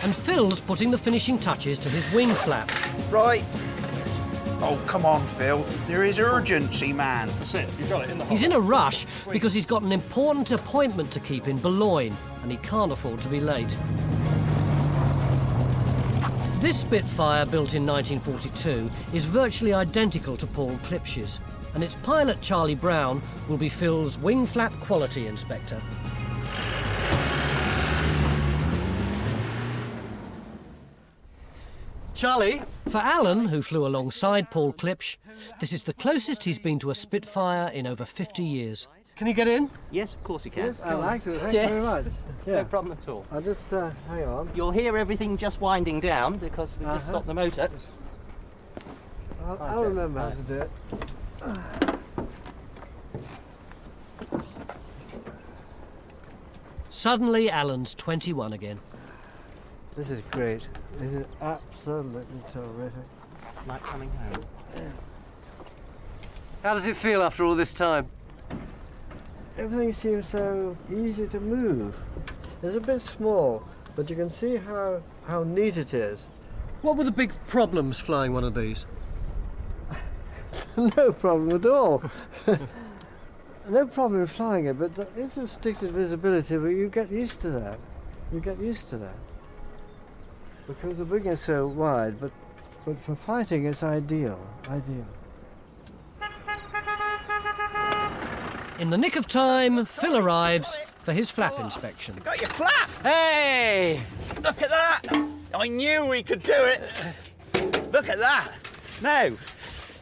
And Phil's putting the finishing touches to his wing flap. Right. Oh, come on, Phil. There is urgency, man. That's it. You've got it in the hole. He's in a rush because he's got an important appointment to keep in Boulogne, and he can't afford to be late. This Spitfire, built in 1942, is virtually identical to Paul Klipsch's, and its pilot, Charlie Brown, will be Phil's wing flap quality inspector. Charlie? For Allan, who flew alongside Paul Klipsch, this is the closest he's been to a Spitfire in over 50 years. Can you get in? Yes, of course you can. Yes, I like to. Thank you very much. Yeah. No problem at all. I'll just hang on. You'll hear everything just winding down because we just stopped the motor. I'll remember how to do it. Suddenly, Alan's 21 again. This is great. This is absolutely terrific. Like coming home. How does it feel after all this time? Everything seems so easy to move. It's a bit small, but you can see how neat it is. What were the big problems flying one of these? No problem at all. No problem in flying it, but it's restricted visibility, but you get used to that. You get used to that. Because the wing is so wide, but for fighting it's ideal. In the nick of time, Phil arrives for his flap inspection. Got your flap! Hey! Look at that! I knew we could do it! Look at that! Now,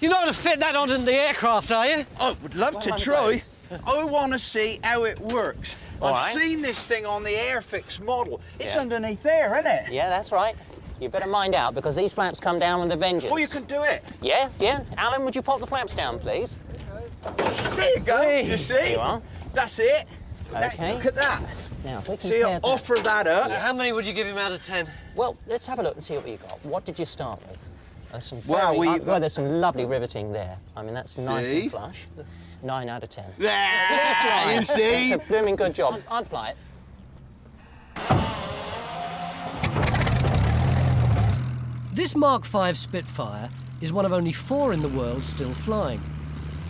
You're not going to fit that onto the aircraft, are you? I would love to try. I want to see how it works. I've right. seen this thing on the Airfix model. It's underneath there, isn't it? Yeah, that's right. You better mind out because these flaps come down with a vengeance. Oh, you can do it. Yeah. Alan, would you pop the flaps down, please? There you go. Hey. You see? There you are. That's it. Okay. Now, look at that. Now, if we See, compare I'll offer that up. How many would you give him out of 10? Well, let's have a look and see what you got. What did you start with? There's some Well, there's some lovely riveting there. I mean, that's nice See? and flush. 9 out of 10. There, That's right. you see? That's a blooming good job. I'd fly it. This Mk V Spitfire is one of only 4 in the world still flying.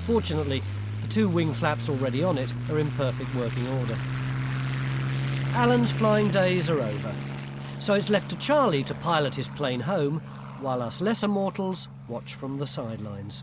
Fortunately, the 2 wing flaps already on it are in perfect working order. Alan's flying days are over, so it's left to Charlie to pilot his plane home, while us lesser mortals watch from the sidelines.